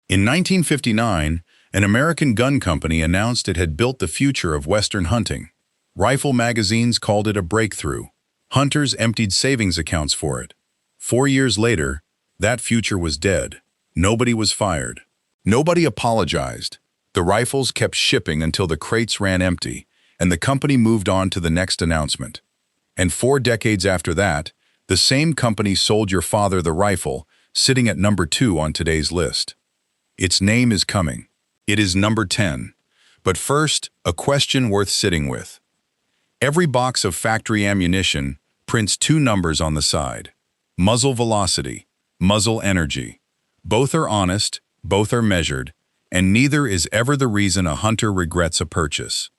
In 1959, an American gun company announced it had built the future of Western hunting. Rifle magazines called it a breakthrough. Hunters emptied savings accounts for it. 4 years later, that future was dead. Nobody was fired. Nobody apologized. The rifles kept shipping until the crates ran empty, and the company moved on to the next announcement. And 4 decades after that, the same company sold your father the rifle, sitting at number 2 on today's list. Its name is coming. It is number 10. But first, a question worth sitting with. Every box of factory ammunition prints 2 numbers on the side. Muzzle velocity, muzzle energy. Both are honest, both are measured, and neither is ever the reason a hunter regrets a purchase.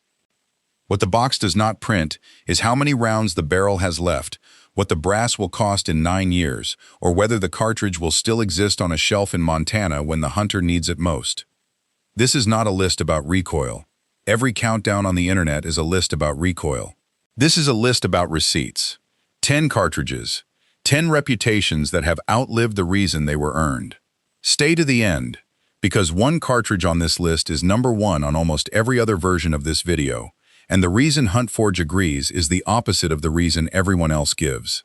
What the box does not print is how many rounds the barrel has left, what the brass will cost in 9 years, or whether the cartridge will still exist on a shelf in Montana when the hunter needs it most. This is not a list about recoil. Every countdown on the internet is a list about recoil. This is a list about receipts. 10 cartridges. 10 reputations that have outlived the reason they were earned. Stay to the end, because one cartridge on this list is number 1 on almost every other version of this video, and the reason HuntForge agrees is the opposite of the reason everyone else gives.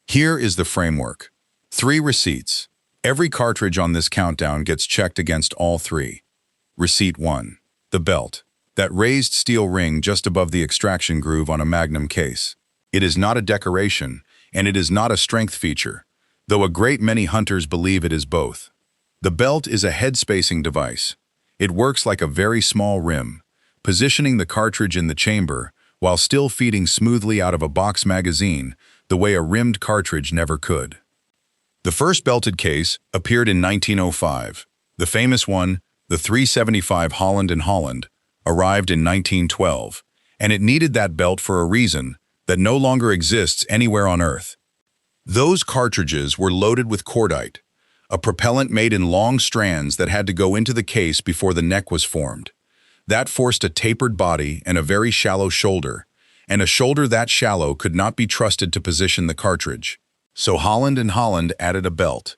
Here is the framework. 3 receipts. Every cartridge on this countdown gets checked against all 3. Receipt 1. The belt. That raised steel ring just above the extraction groove on a Magnum case. It is not a decoration, and it is not a strength feature, though a great many hunters believe it is both. The belt is a head-spacing device. It works like a very small rim, positioning the cartridge in the chamber while still feeding smoothly out of a box magazine the way a rimmed cartridge never could. The first belted case appeared in 1905. The famous one, the 375 Holland & Holland, arrived in 1912, and it needed that belt for a reason that no longer exists anywhere on Earth. Those cartridges were loaded with cordite, a propellant made in long strands that had to go into the case before the neck was formed. That forced a tapered body and a very shallow shoulder, and a shoulder that shallow could not be trusted to position the cartridge. So Holland & Holland added a belt.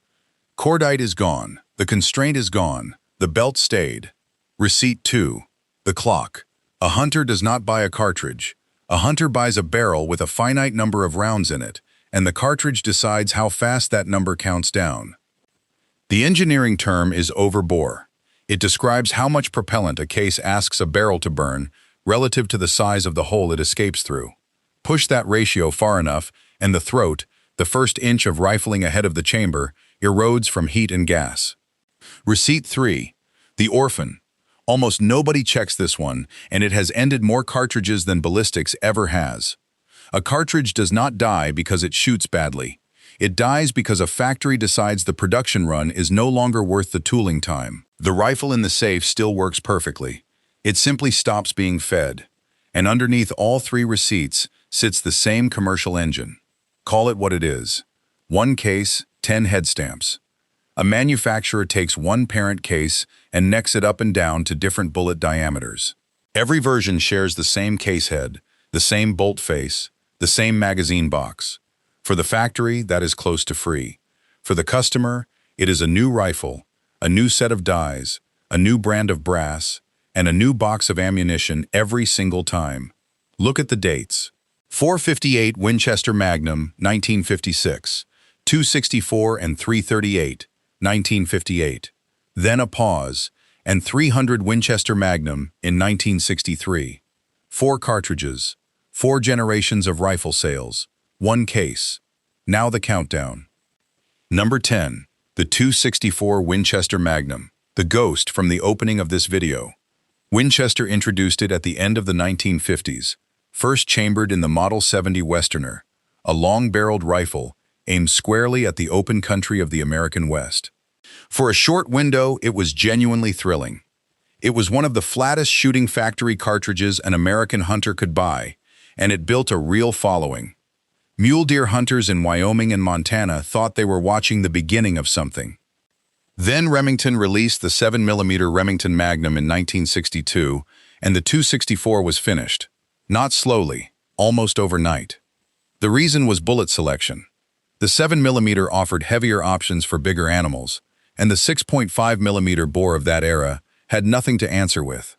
Cordite is gone, the constraint is gone, the belt stayed. Receipt 2. The clock. A hunter does not buy a cartridge. A hunter buys a barrel with a finite number of rounds in it, and the cartridge decides how fast that number counts down. The engineering term is overbore. It describes how much propellant a case asks a barrel to burn relative to the size of the hole it escapes through. Push that ratio far enough, and the throat, the first inch of rifling ahead of the chamber, erodes from heat and gas. Receipt 3. The orphan. Almost nobody checks this one, and it has ended more cartridges than ballistics ever has. A cartridge does not die because it shoots badly. It dies because a factory decides the production run is no longer worth the tooling time. The rifle in the safe still works perfectly. It simply stops being fed. And underneath all 3 receipts sits the same commercial engine. Call it what it is. 1 case, 10 head stamps. A manufacturer takes 1 parent case and necks it up and down to different bullet diameters. Every version shares the same case head, the same bolt face, the same magazine box. For the factory, that is close to free. For the customer, it is a new rifle, a new set of dies, a new brand of brass, and a new box of ammunition every single time. Look at the dates. 458 Winchester Magnum, 1956. 264 and 338, 1958. Then a pause, and 300 Winchester Magnum in 1963. 4 cartridges, 4 generations of rifle sales, 1 case. Now the countdown. Number 10. The 264 Winchester Magnum, the ghost from the opening of this video. Winchester introduced it at the end of the 1950s, first chambered in the Model 70 Westerner, a long-barreled rifle aimed squarely at the open country of the American West. For a short window, it was genuinely thrilling. It was one of the flattest shooting factory cartridges an American hunter could buy, and it built a real following. Mule deer hunters in Wyoming and Montana thought they were watching the beginning of something. Then Remington released the 7mm Remington Magnum in 1962, and the 264 was finished. Not slowly, almost overnight. The reason was bullet selection. The 7mm offered heavier options for bigger animals, and the 6.5mm bore of that era had nothing to answer with.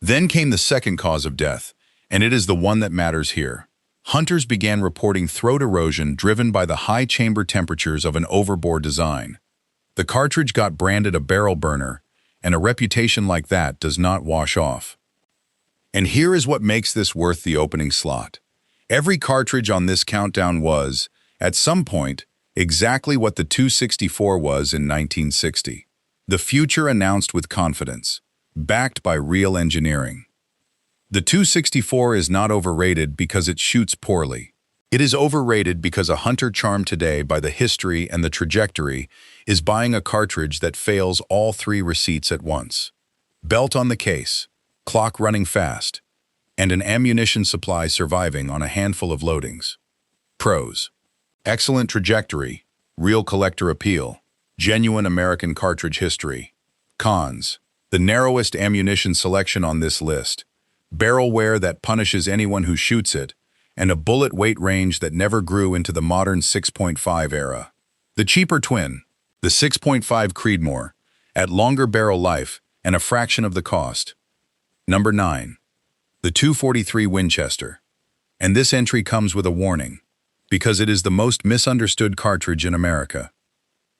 Then came the second cause of death, and it is the one that matters here. Hunters began reporting throat erosion driven by the high chamber temperatures of an overbore design. The cartridge got branded a barrel burner, and a reputation like that does not wash off. And here is what makes this worth the opening slot. Every cartridge on this countdown was, at some point, exactly what the 264 was in 1960. The future announced with confidence, backed by real engineering. The 264 is not overrated because it shoots poorly. It is overrated because a hunter charmed today by the history and the trajectory is buying a cartridge that fails all three receipts at once. Belt on the case, clock running fast, and an ammunition supply surviving on a handful of loadings. Pros: excellent trajectory, real collector appeal, genuine American cartridge history. Cons: the narrowest ammunition selection on this list, barrel wear that punishes anyone who shoots it, and a bullet weight range that never grew into the modern 6.5 era. The cheaper twin, the 6.5 Creedmoor, at longer barrel life and a fraction of the cost. Number 9. The 243 Winchester. And this entry comes with a warning, because it is the most misunderstood cartridge in America.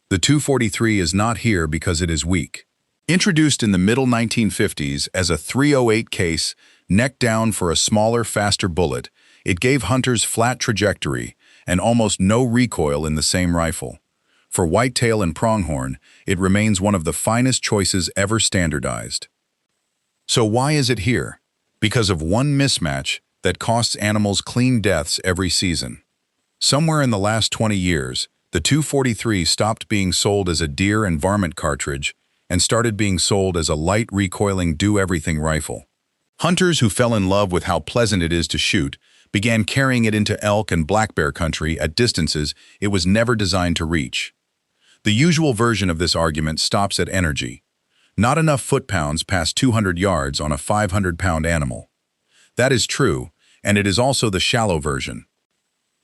The 243 is not here because it is weak. Introduced in the middle 1950s as a .308 case, neck down for a smaller, faster bullet, it gave hunters flat trajectory and almost no recoil in the same rifle. For whitetail and pronghorn, it remains one of the finest choices ever standardized. So why is it here? Because of one mismatch that costs animals clean deaths every season. Somewhere in the last 20 years, the 243 stopped being sold as a deer and varmint cartridge and started being sold as a light recoiling do-everything rifle. Hunters who fell in love with how pleasant it is to shoot began carrying it into elk and black bear country at distances it was never designed to reach. The usual version of this argument stops at energy. Not enough foot-pounds past 200 yards on a 500-pound animal. That is true, and it is also the shallow version.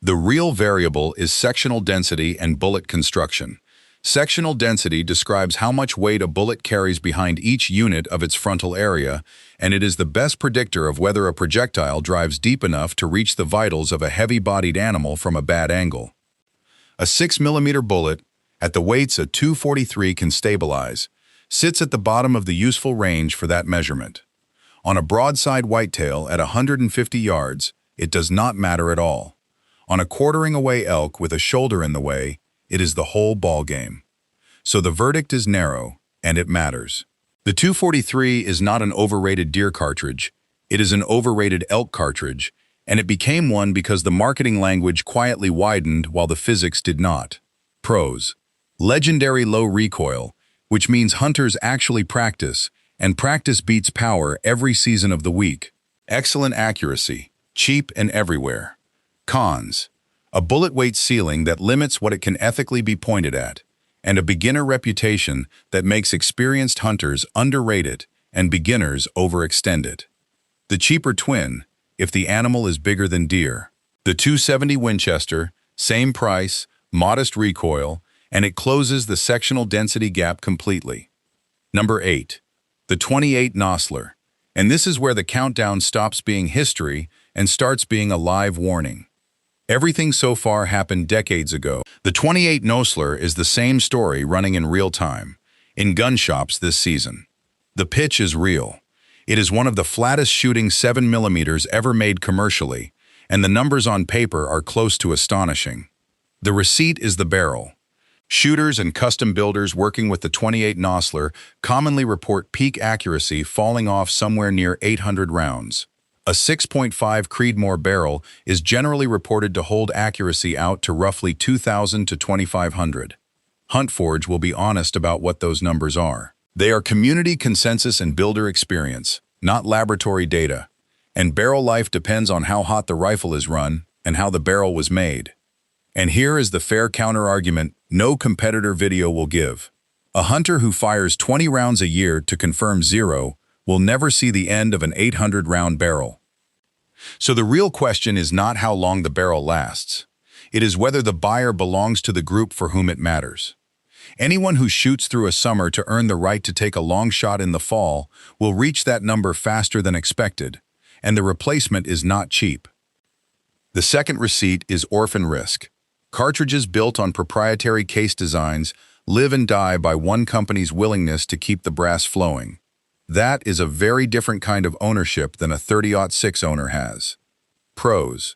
The real variable is sectional density and bullet construction. Sectional density describes how much weight a bullet carries behind each unit of its frontal area, and it is the best predictor of whether a projectile drives deep enough to reach the vitals of a heavy-bodied animal from a bad angle. A 6mm bullet, at the weights a 243 can stabilize, sits at the bottom of the useful range for that measurement. On a broadside whitetail at 150 yards, it does not matter at all. On a quartering away elk with a shoulder in the way, it is the whole ballgame. So the verdict is narrow, and it matters. The 243 is not an overrated deer cartridge, it is an overrated elk cartridge, and it became one because the marketing language quietly widened while the physics did not. Pros: legendary low recoil, which means hunters actually practice, and practice beats power every season of the week. Excellent accuracy, cheap and everywhere. Cons: a bullet weight ceiling that limits what it can ethically be pointed at, and a beginner reputation that makes experienced hunters underrate it and beginners overextend it. The cheaper twin, if the animal is bigger than deer. The 270 Winchester, same price, modest recoil, and it closes the sectional density gap completely. Number 8. The 28 Nosler. And this is where the countdown stops being history and starts being a live warning. Everything so far happened decades ago. The 28 Nosler is the same story running in real time, in gun shops this season. The pitch is real. It is one of the flattest shooting 7mm ever made commercially, and the numbers on paper are close to astonishing. The receipt is the barrel. Shooters and custom builders working with the 28 Nosler commonly report peak accuracy falling off somewhere near 800 rounds. A 6.5 Creedmoor barrel is generally reported to hold accuracy out to roughly 2,000 to 2,500. HuntForge will be honest about what those numbers are. They are community consensus and builder experience, not laboratory data. And barrel life depends on how hot the rifle is run and how the barrel was made. And here is the fair counter-argument no competitor video will give. A hunter who fires 20 rounds a year to confirm zero will never see the end of an 800-round barrel. So the real question is not how long the barrel lasts. It is whether the buyer belongs to the group for whom it matters. Anyone who shoots through a summer to earn the right to take a long shot in the fall will reach that number faster than expected, and the replacement is not cheap. The second receipt is orphan risk. Cartridges built on proprietary case designs live and die by one company's willingness to keep the brass flowing. That is a very different kind of ownership than a 30-06 owner has. Pros: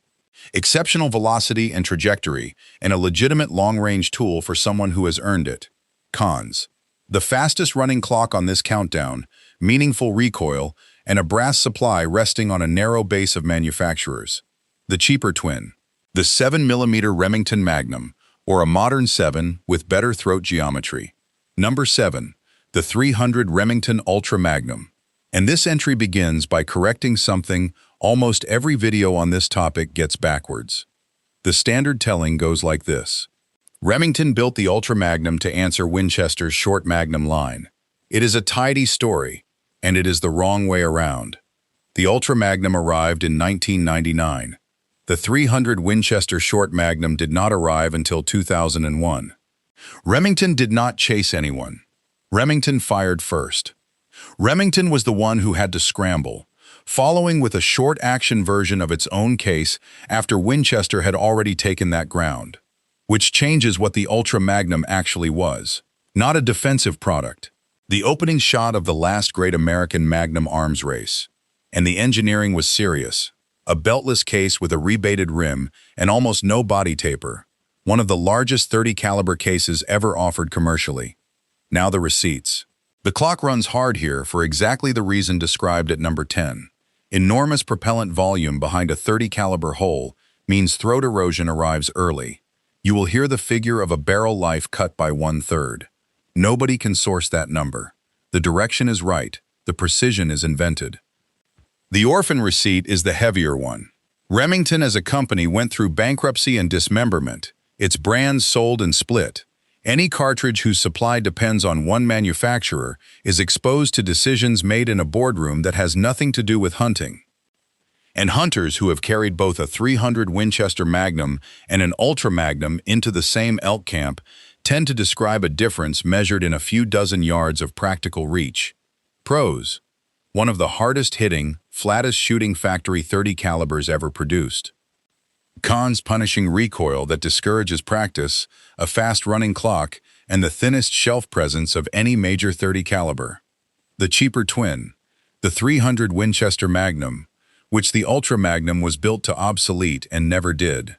exceptional velocity and trajectory, and a legitimate long-range tool for someone who has earned it. Cons: the fastest running clock on this countdown, meaningful recoil, and a brass supply resting on a narrow base of manufacturers. The cheaper twin: the 7mm Remington Magnum, or a modern 7 with better throat geometry. Number 7. The 300 Remington Ultra Magnum. And this entry begins by correcting something almost every video on this topic gets backwards. The standard telling goes like this. Remington built the Ultra Magnum to answer Winchester's short Magnum line. It is a tidy story, and it is the wrong way around. The Ultra Magnum arrived in 1999. The 300 Winchester short Magnum did not arrive until 2001. Remington did not chase anyone. Remington fired first. Remington was the one who had to scramble, following with a short-action version of its own case after Winchester had already taken that ground, which changes what the Ultra Magnum actually was. Not a defensive product. The opening shot of the last great American Magnum arms race. And the engineering was serious. A beltless case with a rebated rim and almost no body taper. One of the largest 30 caliber cases ever offered commercially. Now the receipts. The clock runs hard here for exactly the reason described at number 10. Enormous propellant volume behind a 30 caliber hole means throat erosion arrives early. You will hear the figure of a barrel life cut by 1/3. Nobody can source that number. The direction is right. The precision is invented. The orphan receipt is the heavier one. Remington as a company went through bankruptcy and dismemberment. Its brands sold and split. Any cartridge whose supply depends on one manufacturer is exposed to decisions made in a boardroom that has nothing to do with hunting. And hunters who have carried both a 300 Winchester Magnum and an Ultra Magnum into the same elk camp tend to describe a difference measured in a few dozen yards of practical reach. Pros: one of the hardest-hitting, flattest-shooting factory 30 calibers ever produced. Cons: punishing recoil that discourages practice, a fast-running clock, and the thinnest shelf presence of any major 30 caliber. The cheaper twin, the 300 Winchester Magnum, which the Ultra Magnum was built to obsolete and never did.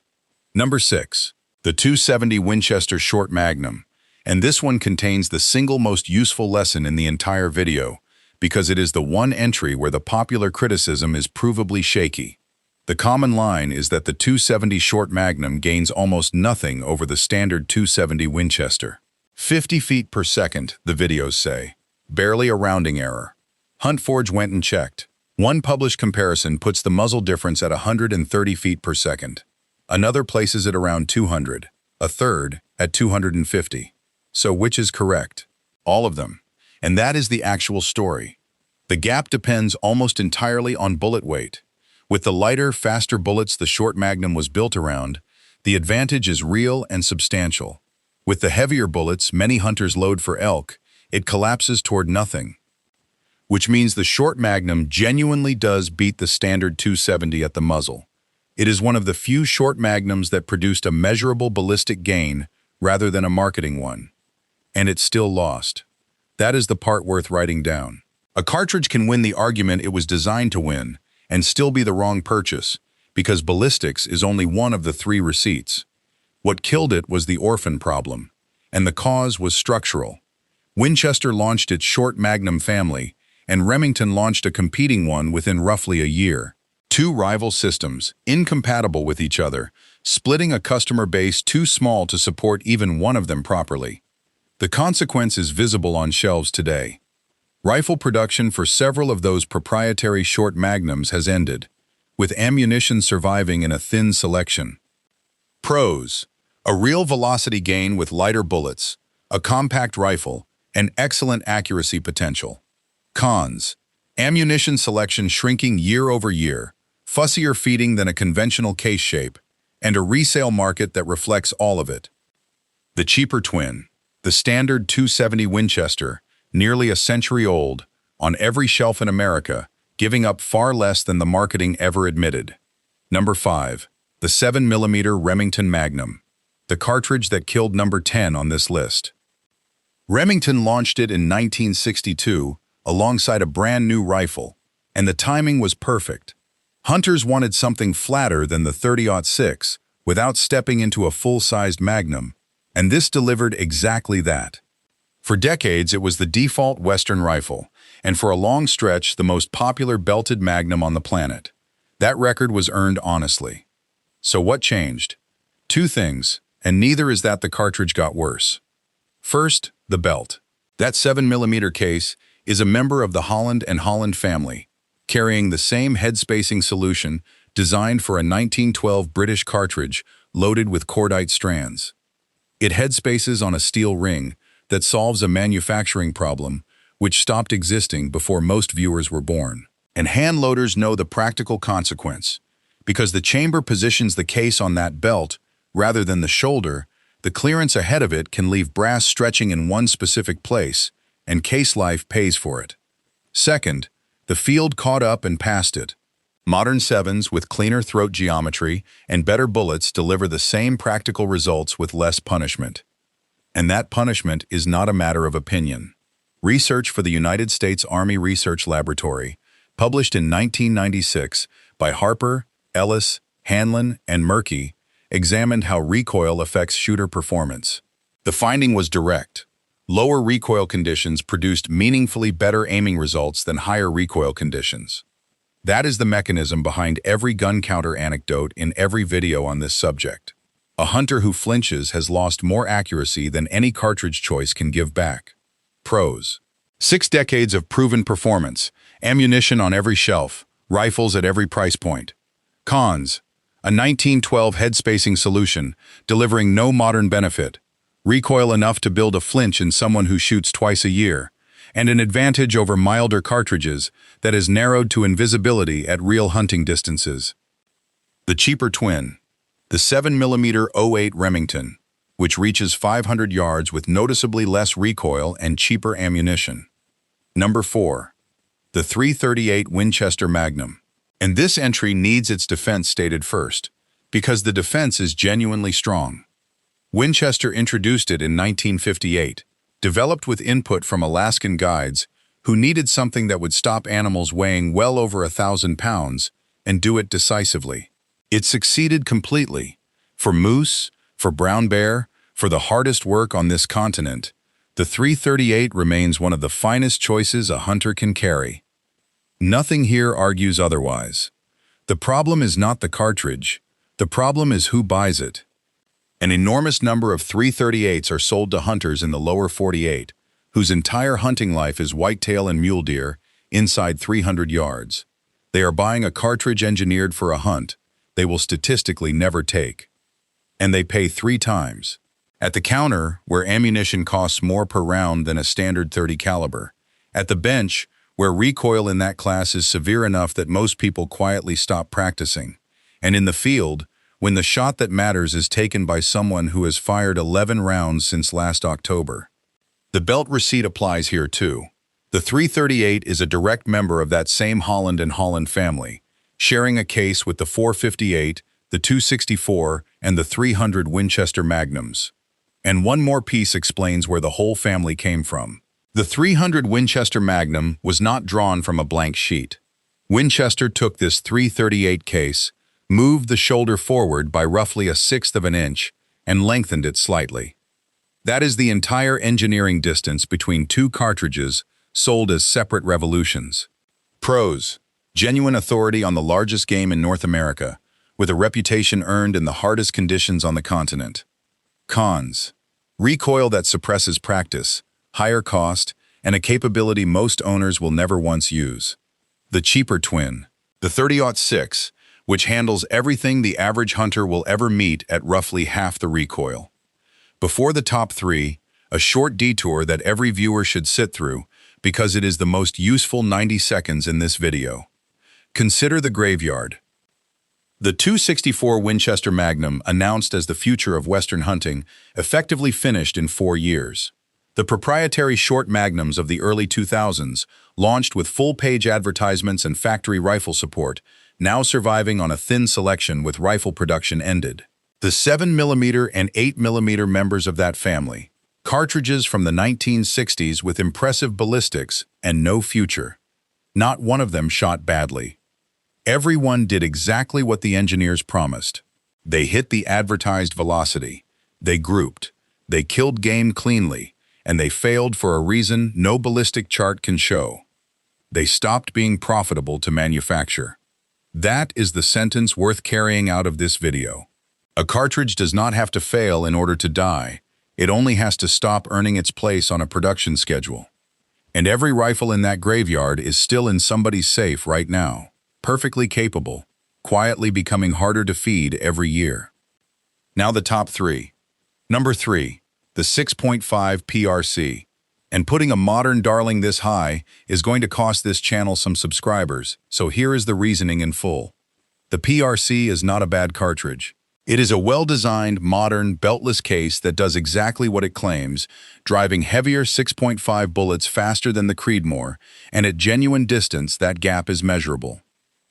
Number 6. The 270 Winchester Short Magnum, and this one contains the single most useful lesson in the entire video, because it is the one entry where the popular criticism is provably shaky. The common line is that the 270 Short Magnum gains almost nothing over the standard 270 Winchester. 50 feet per second, the videos say. Barely a rounding error. HuntForge went and checked. One published comparison puts the muzzle difference at 130 feet per second. Another places it around 200. A third at 250. So which is correct? All of them. And that is the actual story. The gap depends almost entirely on bullet weight. With the lighter, faster bullets the Short Magnum was built around, the advantage is real and substantial. With the heavier bullets many hunters load for elk, it collapses toward nothing. Which means the Short Magnum genuinely does beat the standard 270 at the muzzle. It is one of the few Short Magnums that produced a measurable ballistic gain rather than a marketing one. And it's still lost. That is the part worth writing down. A cartridge can win the argument it was designed to win, and still be the wrong purchase, because ballistics is only one of the 3 receipts. What killed it was the orphan problem, and the cause was structural. Winchester launched its Short Magnum family, and Remington launched a competing one within roughly a year. 2 rival systems, incompatible with each other, splitting a customer base too small to support even one of them properly. The consequence is visible on shelves today. Rifle production for several of those proprietary Short Magnums has ended, with ammunition surviving in a thin selection. Pros: a real velocity gain with lighter bullets, a compact rifle, and excellent accuracy potential. Cons: ammunition selection shrinking year over year, fussier feeding than a conventional case shape, and a resale market that reflects all of it. The cheaper twin. The standard 270 Winchester, nearly a century old, on every shelf in America, giving up far less than the marketing ever admitted. Number 5. The 7mm Remington Magnum, the cartridge that killed number 10 on this list. Remington launched it in 1962 alongside a brand new rifle, and the timing was perfect. Hunters wanted something flatter than the 30-06 without stepping into a full-sized Magnum, and this delivered exactly that. For decades, it was the default Western rifle, and for a long stretch, the most popular belted Magnum on the planet. That record was earned honestly. So what changed? Two things, and neither is that the cartridge got worse. First, the belt. That 7mm case is a member of the Holland & Holland family, carrying the same head spacing solution designed for a 1912 British cartridge loaded with cordite strands. It head spaces on a steel ring that solves a manufacturing problem which stopped existing before most viewers were born. And hand loaders know the practical consequence. Because the chamber positions the case on that belt rather than the shoulder, the clearance ahead of it can leave brass stretching in one specific place, and case life pays for it. Second, the field caught up and passed it. Modern 7s with cleaner throat geometry and better bullets deliver the same practical results with less punishment. And that punishment is not a matter of opinion. Research for the United States Army Research Laboratory, published in 1996 by Harper, Ellis, Hanlon, and Murky, examined how recoil affects shooter performance. The finding was direct. Lower recoil conditions produced meaningfully better aiming results than higher recoil conditions. That is the mechanism behind every gun counter anecdote in every video on this subject. A hunter who flinches has lost more accuracy than any cartridge choice can give back. Pros: 6 decades of proven performance, ammunition on every shelf, rifles at every price point. Cons: a 1912 head spacing solution, delivering no modern benefit, recoil enough to build a flinch in someone who shoots twice a year, and an advantage over milder cartridges that is narrowed to invisibility at real hunting distances. The cheaper twin, the 7mm 08 Remington, which reaches 500 yards with noticeably less recoil and cheaper ammunition. Number 4. The 338 Winchester Magnum. And this entry needs its defense stated first, because the defense is genuinely strong. Winchester introduced it in 1958, developed with input from Alaskan guides who needed something that would stop animals weighing well over 1,000 pounds and do it decisively. It succeeded completely. For moose, for brown bear, for the hardest work on this continent, the 338 remains one of the finest choices a hunter can carry. Nothing here argues otherwise. The problem is not the cartridge. The problem is who buys it. An enormous number of 338s are sold to hunters in the lower 48, whose entire hunting life is whitetail and mule deer inside 300 yards. They are buying a cartridge engineered for a hunt they will statistically never take. And they pay 3 times. At the counter, where ammunition costs more per round than a standard .30 caliber. At the bench, where recoil in that class is severe enough that most people quietly stop practicing. And in the field, when the shot that matters is taken by someone who has fired 11 rounds since last October. The belt receipt applies here too. The 338 is a direct member of that same Holland & Holland family, sharing a case with the 458, the 264, and the 300 Winchester Magnums. And one more piece explains where the whole family came from. The 300 Winchester Magnum was not drawn from a blank sheet. Winchester took this 338 case, moved the shoulder forward by roughly 1/6 of an inch, and lengthened it slightly. That is the entire engineering distance between 2 cartridges sold as separate revolutions. Pros: genuine authority on the largest game in North America, with a reputation earned in the hardest conditions on the continent. Cons: recoil that suppresses practice, higher cost, and a capability most owners will never once use. The cheaper twin, the 30-06, which handles everything the average hunter will ever meet at roughly half the recoil. Before the top 3, a short detour that every viewer should sit through because it is the most useful 90 seconds in this video. Consider the graveyard. The 264 Winchester Magnum, announced as the future of Western hunting, effectively finished in 4 years. The proprietary short Magnums of the early 2000s, launched with full-page advertisements and factory rifle support, now surviving on a thin selection with rifle production ended. The 7mm and 8mm members of that family, cartridges from the 1960s with impressive ballistics and no future. Not one of them shot badly. Everyone did exactly what the engineers promised. They hit the advertised velocity. They grouped. They killed game cleanly, and they failed for a reason no ballistic chart can show. They stopped being profitable to manufacture. That is the sentence worth carrying out of this video. A cartridge does not have to fail in order to die. It only has to stop earning its place on a production schedule. And every rifle in that graveyard is still in somebody's safe right now, perfectly capable, quietly becoming harder to feed every year. Now the top 3. Number 3, the 6.5 PRC. And putting a modern darling this high is going to cost this channel some subscribers, so here is the reasoning in full. The PRC is not a bad cartridge. It is a well-designed, modern, beltless case that does exactly what it claims, driving heavier 6.5 bullets faster than the Creedmoor, and at genuine distance that gap is measurable.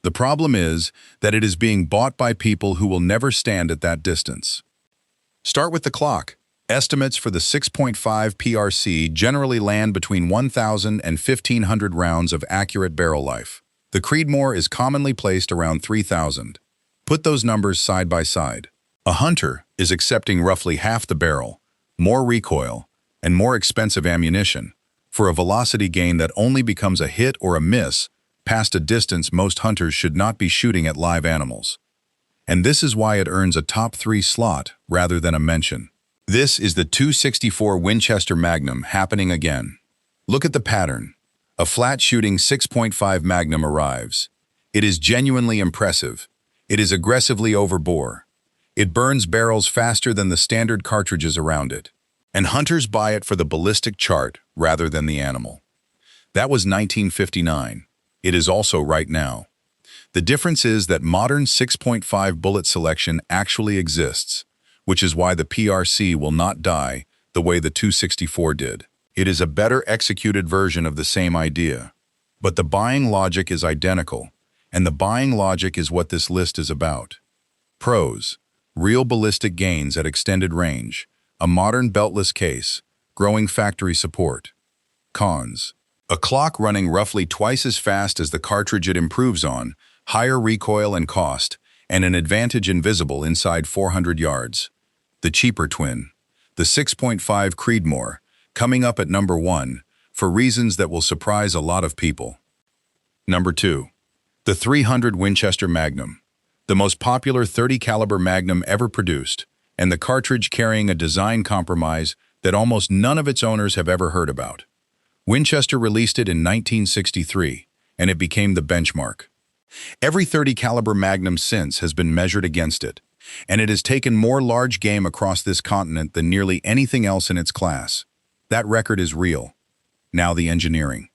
The problem is that it is being bought by people who will never stand at that distance. Start with the clock. Estimates for the 6.5 PRC generally land between 1,000 and 1,500 rounds of accurate barrel life. The Creedmoor is commonly placed around 3,000. Put those numbers side by side. A hunter is accepting roughly half the barrel, more recoil, and more expensive ammunition for a velocity gain that only becomes a hit or a miss past a distance most hunters should not be shooting at live animals. And this is why it earns a top 3 slot rather than a mention. This is the .264 Winchester Magnum happening again. Look at the pattern. A flat-shooting 6.5 Magnum arrives. It is genuinely impressive. It is aggressively overbore. It burns barrels faster than the standard cartridges around it. And hunters buy it for the ballistic chart rather than the animal. That was 1959. It is also right now. The difference is that modern 6.5 bullet selection actually exists, which is why the PRC will not die the way the .264 did. It is a better executed version of the same idea. But the buying logic is identical, and the buying logic is what this list is about. Pros: real ballistic gains at extended range, a modern beltless case, growing factory support. Cons: a clock running roughly twice as fast as the cartridge it improves on, higher recoil and cost, and an advantage invisible inside 400 yards. The cheaper twin, the 6.5 Creedmoor, coming up at number 1 for reasons that will surprise a lot of people. Number 2. The .300 Winchester Magnum, the most popular .30 caliber Magnum ever produced, and the cartridge carrying a design compromise that almost none of its owners have ever heard about. Winchester released it in 1963, and it became the benchmark. Every .30 caliber Magnum since has been measured against it, and it has taken more large game across this continent than nearly anything else in its class. That record is real. Now the engineering.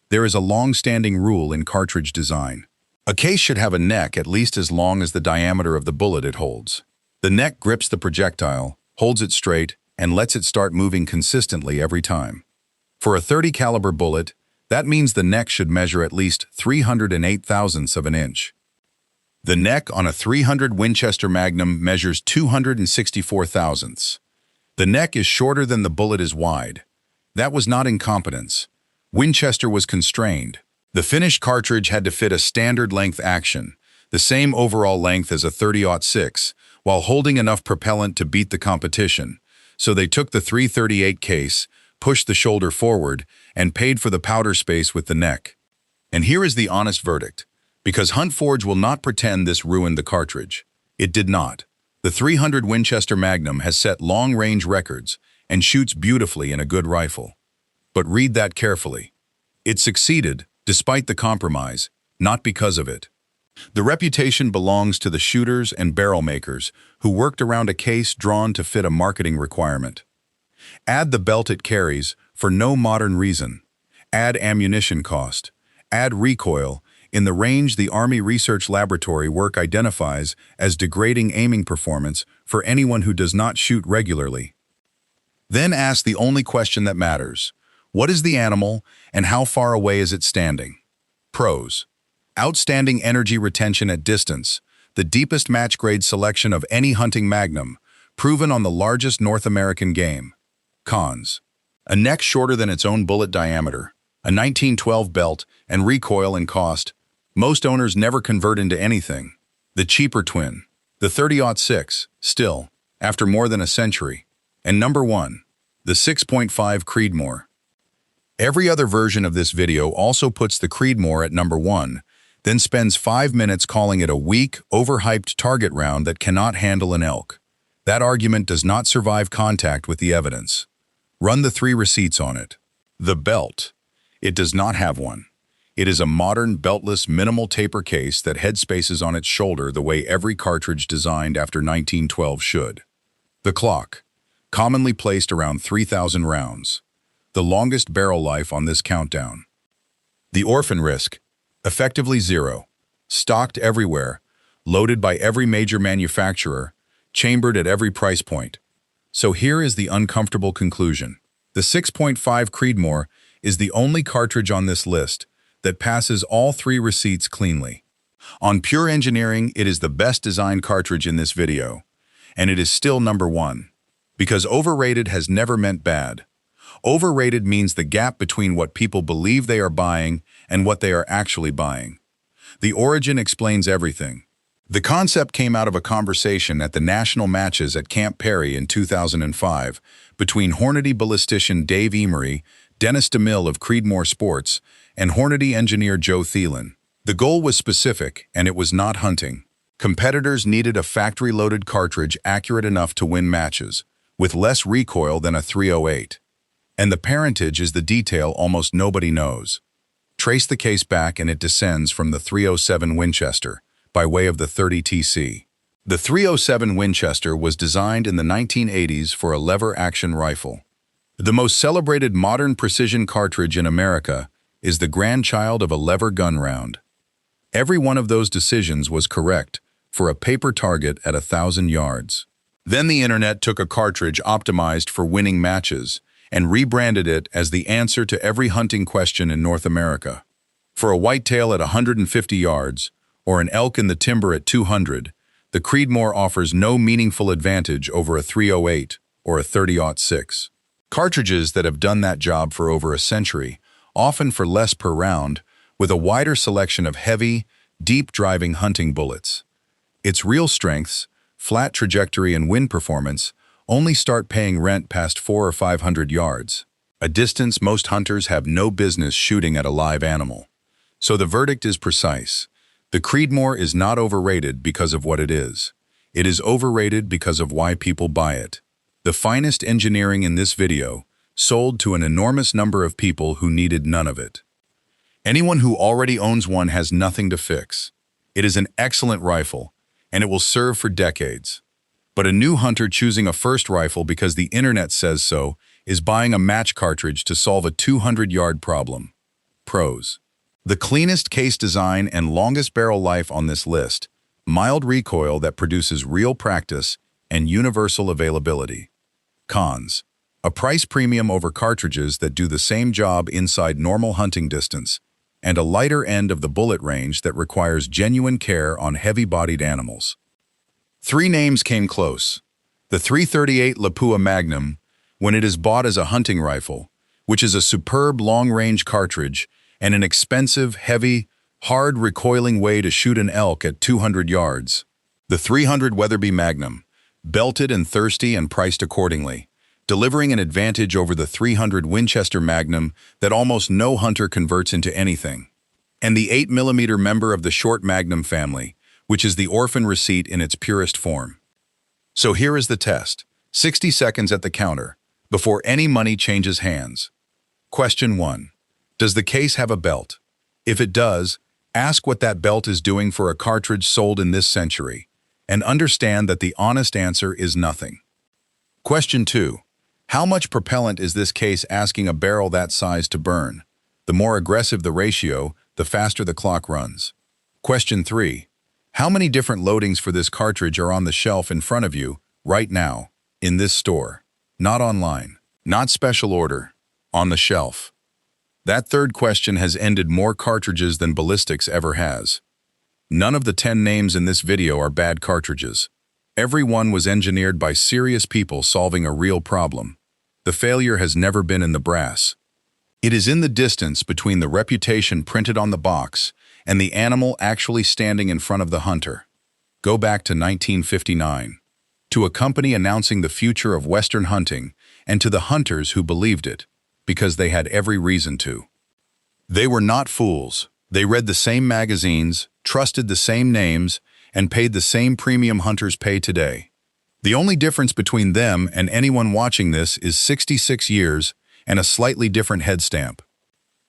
There is a long-standing rule in cartridge design. A case should have a neck at least as long as the diameter of the bullet it holds. The neck grips the projectile, holds it straight, and lets it start moving consistently every time. For a .30 caliber bullet, that means the neck should measure at least 308 thousandths of an inch. The neck on a .300 Winchester Magnum measures 264 thousandths. The neck is shorter than the bullet is wide. That was not incompetence. Winchester was constrained. The finished cartridge had to fit a standard length action, the same overall length as a .30-06, while holding enough propellant to beat the competition. So they took the .338 case, pushed the shoulder forward, and paid for the powder space with the neck. And here is the honest verdict. Because Huntforge will not pretend this ruined the cartridge. It did not. The .300 Winchester Magnum has set long-range records and shoots beautifully in a good rifle. But read that carefully. It succeeded, despite the compromise, not because of it. The reputation belongs to the shooters and barrel makers who worked around a case drawn to fit a marketing requirement. Add the belt it carries for no modern reason. Add ammunition cost. Add recoil in the range the Army Research Laboratory work identifies as degrading aiming performance for anyone who does not shoot regularly. Then ask the only question that matters. What is the animal, and how far away is it standing? Pros: outstanding energy retention at distance, the deepest match-grade selection of any hunting Magnum, proven on the largest North American game. Cons: a neck shorter than its own bullet diameter, a 1912 belt, and recoil and cost. Most owners never convert into anything. The cheaper twin, the 30-06, still, after more than a century. And number 1, the 6.5 Creedmoor. Every other version of this video also puts the Creedmoor at number 1, then spends 5 minutes calling it a weak, overhyped target round that cannot handle an elk. That argument does not survive contact with the evidence. Run the 3 receipts on it. The belt. It does not have one. It is a modern, beltless, minimal taper case that headspaces on its shoulder the way every cartridge designed after 1912 should. The clock. Commonly placed around 3,000 rounds. The longest barrel life on this countdown. The orphan risk. Effectively 0. Stocked everywhere. Loaded by every major manufacturer. Chambered at every price point. So here is the uncomfortable conclusion. The 6.5 Creedmoor is the only cartridge on this list that passes all 3 receipts cleanly. On pure engineering, it is the best designed cartridge in this video, and it is still number 1. Because overrated has never meant bad. Overrated means the gap between what people believe they are buying and what they are actually buying. The origin explains everything. The concept came out of a conversation at the national matches at Camp Perry in 2005 between Hornady ballistician Dave Emery, Dennis DeMille of Creedmoor Sports, and Hornady engineer Joe Thielen. The goal was specific, and it was not hunting. Competitors needed a factory-loaded cartridge accurate enough to win matches, with less recoil than a 308. And the parentage is the detail almost nobody knows. Trace the case back and it descends from the 307 Winchester, by way of the 30TC. The 307 Winchester was designed in the 1980s for a lever-action rifle. The most celebrated modern precision cartridge in America is the grandchild of a lever gun round. Every one of those decisions was correct for a paper target at 1,000 yards. Then the internet took a cartridge optimized for winning matches and rebranded it as the answer to every hunting question in North America. For a whitetail at 150 yards, or an elk in the timber at 200, the Creedmoor offers no meaningful advantage over a 308 or a 30-06. Cartridges that have done that job for over a century, often for less per round, with a wider selection of heavy, deep-driving hunting bullets. Its real strengths, flat trajectory and wind performance, only start paying rent past 400 or 500 yards, a distance most hunters have no business shooting at a live animal. So the verdict is precise. The Creedmoor is not overrated because of what it is. It is overrated because of why people buy it. The finest engineering in this video, sold to an enormous number of people who needed none of it. Anyone who already owns one has nothing to fix. It is an excellent rifle, and it will serve for decades. But a new hunter choosing a first rifle because the internet says so is buying a match cartridge to solve a 200-yard problem. Pros: the cleanest case design and longest barrel life on this list, mild recoil that produces real practice, and universal availability. Cons: a price premium over cartridges that do the same job inside normal hunting distance, and a lighter end of the bullet range that requires genuine care on heavy-bodied animals. 3 names came close. The 338 Lapua Magnum, when it is bought as a hunting rifle, which is a superb long-range cartridge and an expensive, heavy, hard recoiling way to shoot an elk at 200 yards. The 300 Weatherby Magnum, belted and thirsty and priced accordingly, delivering an advantage over the 300 Winchester Magnum that almost no hunter converts into anything. And the 8mm member of the short Magnum family, which is the orphan receipt in its purest form. So here is the test. 60 seconds at the counter, before any money changes hands. Question 1. Does the case have a belt? If it does, ask what that belt is doing for a cartridge sold in this century, and understand that the honest answer is nothing. Question 2. How much propellant is this case asking a barrel that size to burn? The more aggressive the ratio, the faster the clock runs. Question 3. How many different loadings for this cartridge are on the shelf in front of you, right now, in this store? Not online. Not special order. On the shelf. That third question has ended more cartridges than ballistics ever has. None of the 10 names in this video are bad cartridges. Every one was engineered by serious people solving a real problem. The failure has never been in the brass. It is in the distance between the reputation printed on the box and the animal actually standing in front of the hunter. Go back to 1959. To a company announcing the future of Western hunting, and to the hunters who believed it, because they had every reason to. They were not fools. They read the same magazines, trusted the same names, and paid the same premium hunters pay today. The only difference between them and anyone watching this is 66 years and a slightly different head stamp.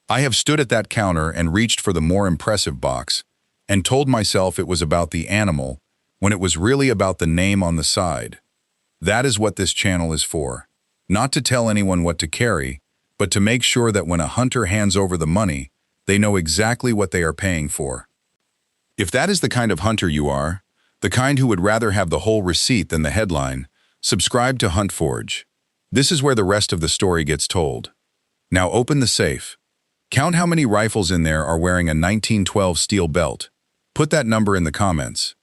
I have stood at that counter and reached for the more impressive box, and told myself it was about the animal when it was really about the name on the side. That is what this channel is for. Not to tell anyone what to carry, but to make sure that when a hunter hands over the money, they know exactly what they are paying for. If that is the kind of hunter you are, the kind who would rather have the whole receipt than the headline, subscribe to Hunt Forge. This is where the rest of the story gets told. Now open the safe. Count how many rifles in there are wearing a 1912 steel belt. Put that number in the comments.